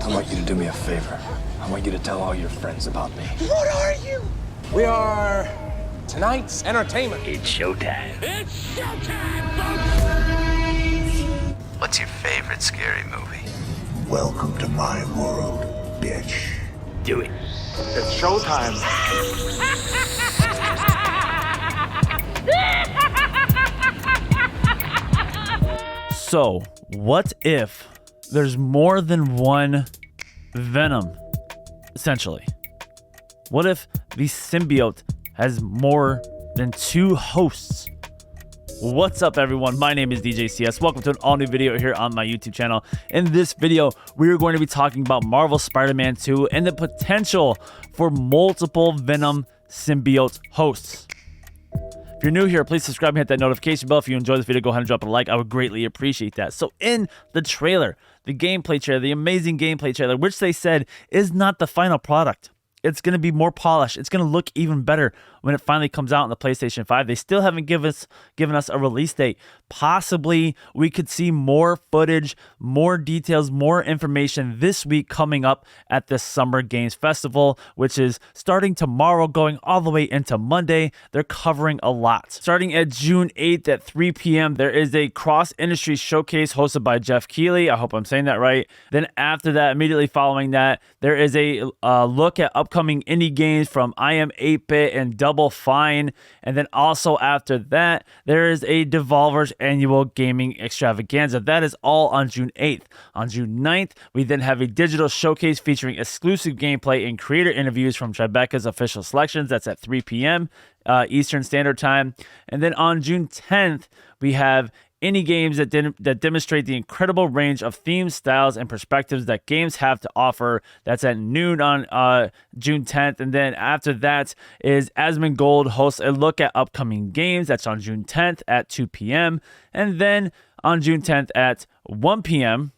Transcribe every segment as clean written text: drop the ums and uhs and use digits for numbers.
I want you to do me a favor. I want you to tell all your friends about me. What are you? We are tonight's entertainment. It's showtime. It's showtime, folks! What's your favorite scary movie? Welcome to my world, bitch. Do it. It's showtime. So, what if there's more than one Venom, essentially? What if the symbiote has more than two hosts? What's up, everyone? My name is DJ CS. Welcome to an all-new video here on my YouTube channel. In this video, we are going to be talking about Marvel Spider-Man 2 and the potential for multiple Venom symbiote hosts. If you're new here, please subscribe and hit that notification bell. If you enjoy this video, go ahead and drop a like. I would greatly appreciate that. So in the trailer, the gameplay trailer, the amazing gameplay trailer, which they said is not the final product. It's going to be more polished. It's going to look even better when it finally comes out on the PlayStation 5. They still haven't given us a release date. Possibly we could see more footage, more details, more information this week coming up at the Summer Games Festival, which is starting tomorrow, going all the way into Monday. They're covering a lot. Starting at June 8th at 3 p.m., there is a cross-industry showcase hosted by Jeff Keighley. I hope I'm saying that right. Then after that, immediately following that, there is a look at upcoming indie games from I Am 8-Bit and Double Fine. And then also after that, there is a Devolver's annual gaming extravaganza. That is all on June 8th. On June 9th, we then have a digital showcase featuring exclusive gameplay and creator interviews from Tribeca's official selections. That's at 3 p.m. Eastern Standard Time. And then on June 10th, we have indie games that demonstrate the incredible range of themes, styles, and perspectives that games have to offer. That's at noon on June 10th. And then after that is Asmongold hosts a look at upcoming games. That's on June 10th at 2 p.m. And then on June 10th at 1 p.m.,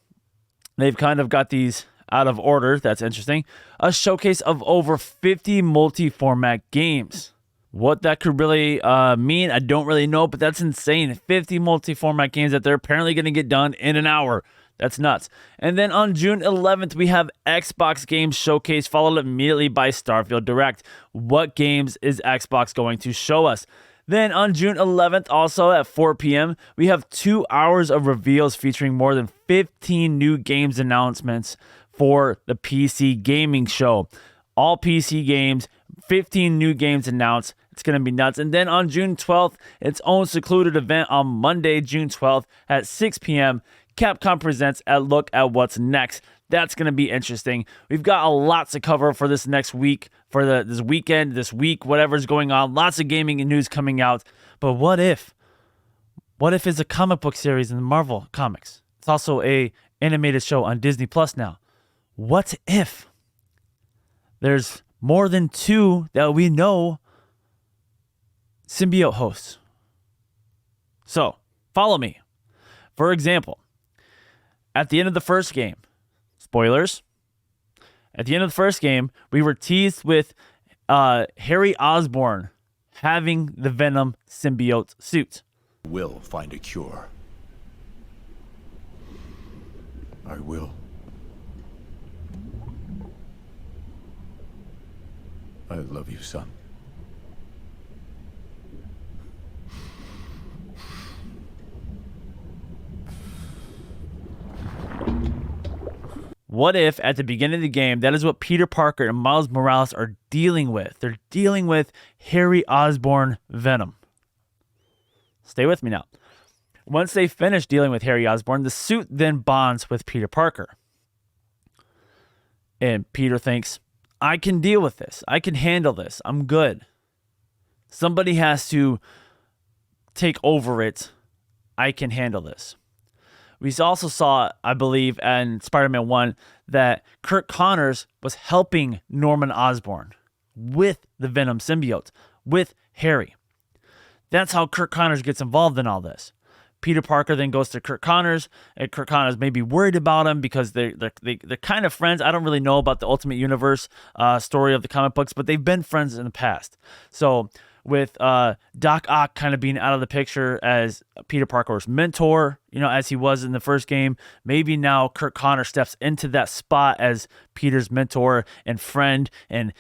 they've kind of got these out of order. That's interesting. A showcase of over 50 multi-format games. What that could really mean, I don't really know, but that's insane. 50 multi-format games that they're apparently going to get done in an hour. That's nuts. And then on June 11th, we have Xbox Games Showcase, followed immediately by Starfield Direct. What games is Xbox going to show us? Then on June 11th, also at 4 p.m., we have 2 hours of reveals featuring more than 15 new games announcements for the PC gaming show. All PC games, 15 new games announced. It's going to be nuts. And then on June 12th, its own secluded event on Monday, June 12th at 6 p.m., Capcom presents a look at what's next. That's going to be interesting. We've got a lot to cover for this next week, for this weekend, this week, whatever's going on. Lots of gaming and news coming out. But what if? What if it's a comic book series in the Marvel Comics? It's also a animated show on Disney Plus now. What if there's more than two that we know symbiote hosts? So, follow me. For example, at the end of the first game, spoilers, at the end of the first game, we were teased with Harry Osborn having the Venom symbiote suit. Will find a cure. I will. I love you, son. What if at the beginning of the game, that is what Peter Parker and Miles Morales are dealing with? They're dealing with Harry Osborn Venom. Stay with me now. Once they finish dealing with Harry Osborn, the suit then bonds with Peter Parker. And Peter thinks, I can deal with this. I can handle this. I'm good. Somebody has to take over it. I can handle this. We also saw, I believe, in Spider-Man 1 that Kirk Connors was helping Norman Osborn with the Venom symbiote, with Harry. That's how Kirk Connors gets involved in all this. Peter Parker then goes to Kirk Connors, and Kirk Connors may be worried about him because they're kind of friends. I don't really know about the Ultimate Universe story of the comic books, but they've been friends in the past. So with Doc Ock kind of being out of the picture as Peter Parker's mentor, as he was in the first game. Maybe now Kurt Connor steps into that spot as Peter's mentor and friend and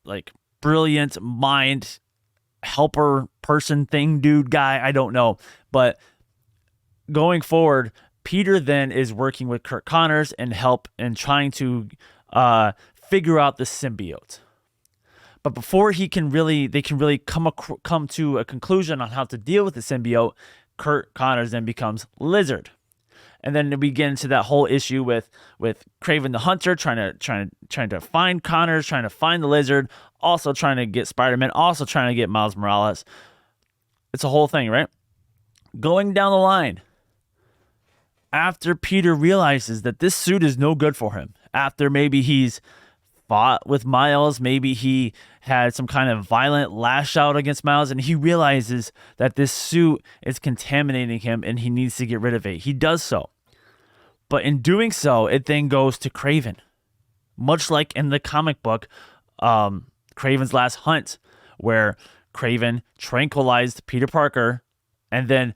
like brilliant mind helper person thing dude guy. I don't know. But going forward, Peter then is working with Kurt Connors and trying to figure out the symbiote. But before they can really come to a conclusion on how to deal with the symbiote, Kurt Connors then becomes Lizard. And then we get into that whole issue with Kraven the Hunter trying to find Connors, trying to find the Lizard, also trying to get Spider-Man, also trying to get Miles Morales. It's a whole thing, right? Going down the line, after Peter realizes that this suit is no good for him, after maybe he's fought with Miles, maybe he had some kind of violent lash out against Miles, and he realizes that this suit is contaminating him and he needs to get rid of it. He does so. But in doing so, it then goes to Kraven. Much like in the comic book, Kraven's Last Hunt, where Kraven tranquilized Peter Parker and then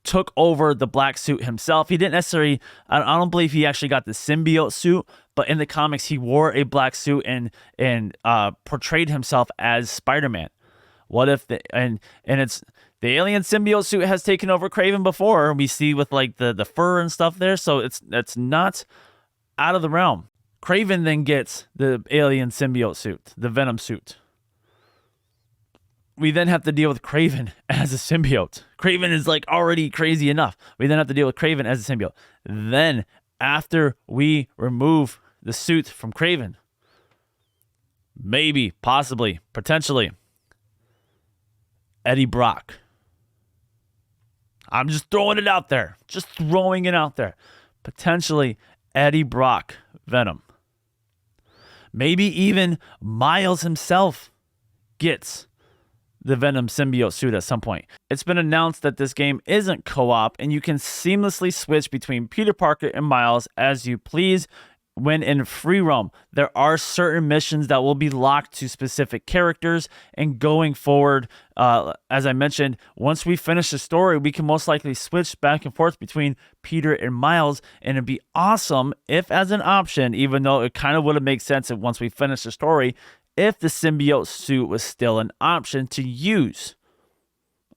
took over the black suit himself. He didn't necessarily, I don't believe he actually got the symbiote suit, but in the comics, he wore a black suit and portrayed himself as Spider-Man. What if it's the alien symbiote suit has taken over Kraven before? We see with like the fur and stuff there, so it's not out of the realm. Kraven then gets the alien symbiote suit, the Venom suit. We then have to deal with Kraven as a symbiote. Kraven is like already crazy enough. We then have to deal with Kraven as a symbiote. Then after we remove the suit from Kraven, maybe, possibly, potentially, Eddie Brock. I'm just throwing it out there. Potentially Eddie Brock, Venom. Maybe even Miles himself gets the Venom symbiote suit at some point. It's been announced that this game isn't co-op and you can seamlessly switch between Peter Parker and Miles as you please when in free roam. There are certain missions that will be locked to specific characters, and going forward, as I mentioned, once we finish the story, we can most likely switch back and forth between Peter and Miles, and it'd be awesome if as an option, even though it kind of would have made sense if once we finish the story, if the symbiote suit was still an option to use.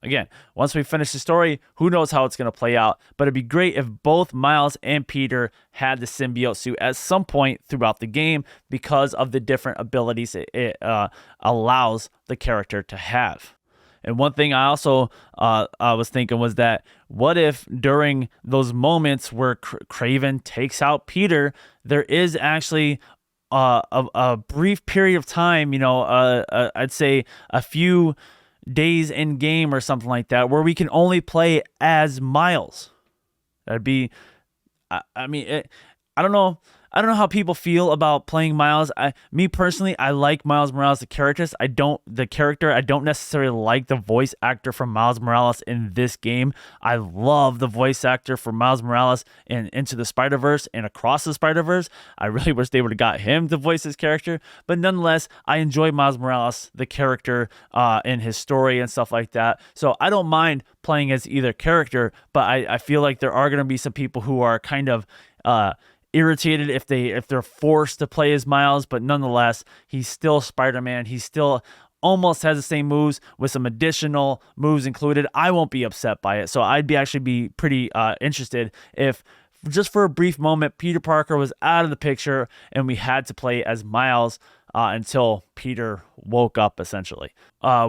Again, once we finish the story, who knows how it's going to play out, but it'd be great if both Miles and Peter had the symbiote suit at some point throughout the game because of the different abilities it allows the character to have. And one thing I also was thinking was that what if during those moments where Kraven takes out Peter, there is actually a brief period of time, I'd say a few days in game or something like that, where we can only play as Miles. That'd be, I don't know how people feel about playing Miles. Me personally, I like Miles Morales the character. I don't necessarily like the voice actor for Miles Morales in this game. I love the voice actor for Miles Morales in Into the Spider-Verse and Across the Spider-Verse. I really wish they would have got him to voice his character, but nonetheless, I enjoy Miles Morales the character in his story and stuff like that. So I don't mind playing as either character, but I feel like there are going to be some people who are kind of irritated if they're forced to play as Miles, but nonetheless, he's still Spider-Man. He still almost has the same moves with some additional moves included. I won't be upset by it. So I'd actually be pretty interested if just for a brief moment, Peter Parker was out of the picture and we had to play as Miles until Peter woke up, essentially.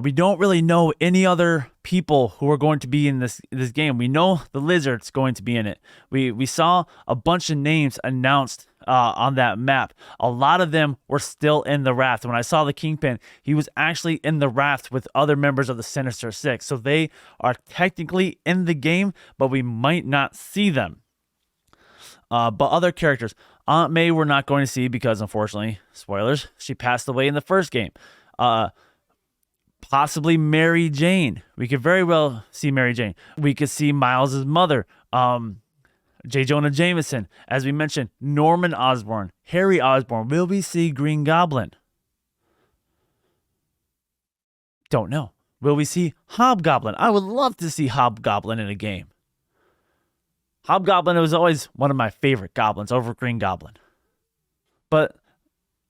We don't really know any other people who are going to be in this game. We know the Lizard's going to be in it. We saw a bunch of names announced on that map. A lot of them were still in the raft. When I saw the Kingpin, he was actually in the raft with other members of the Sinister Six. So they are technically in the game, but we might not see them. But other characters, Aunt May we're not going to see because, unfortunately, spoilers, she passed away in the first game. Possibly Mary Jane. We could very well see Mary Jane. We could see Miles' mother, J. Jonah Jameson. As we mentioned, Norman Osborn, Harry Osborn. Will we see Green Goblin? don't know. Will we see Hobgoblin? I would love to see Hobgoblin in a game. Hobgoblin was always one of my favorite goblins over Green Goblin. But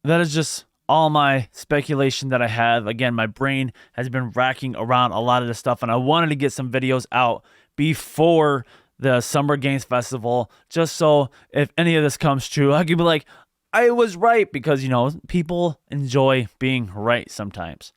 that is just all my speculation that I have. Again, my brain has been racking around a lot of this stuff, and I wanted to get some videos out before the Summer Games Festival, just so if any of this comes true, I could be like, I was right, because, you know, people enjoy being right sometimes.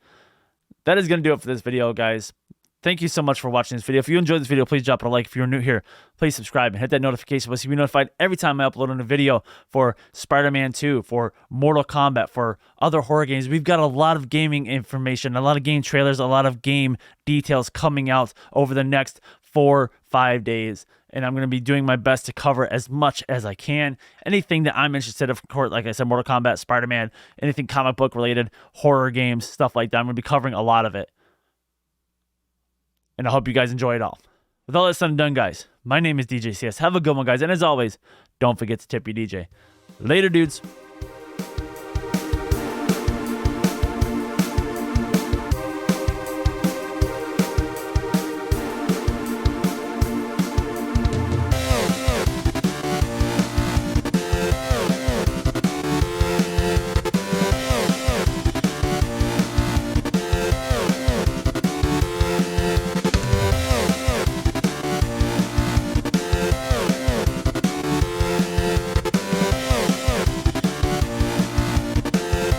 That is going to do it for this video, guys. Thank you so much for watching this video. If you enjoyed this video, please drop it a like. If you're new here, please subscribe and hit that notification bell so you'll be notified every time I upload a video for Spider-Man 2, for Mortal Kombat, for other horror games. We've got a lot of gaming information, a lot of game trailers, a lot of game details coming out over the next 4-5 days. And I'm going to be doing my best to cover as much as I can. Anything that I'm interested in, of course, like I said, Mortal Kombat, Spider-Man, anything comic book related, horror games, stuff like that. I'm going to be covering a lot of it. And I hope you guys enjoy it all. With all that said and done, guys, my name is DJ CS. Have a good one, guys. And as always, don't forget to tip your DJ. Later, dudes.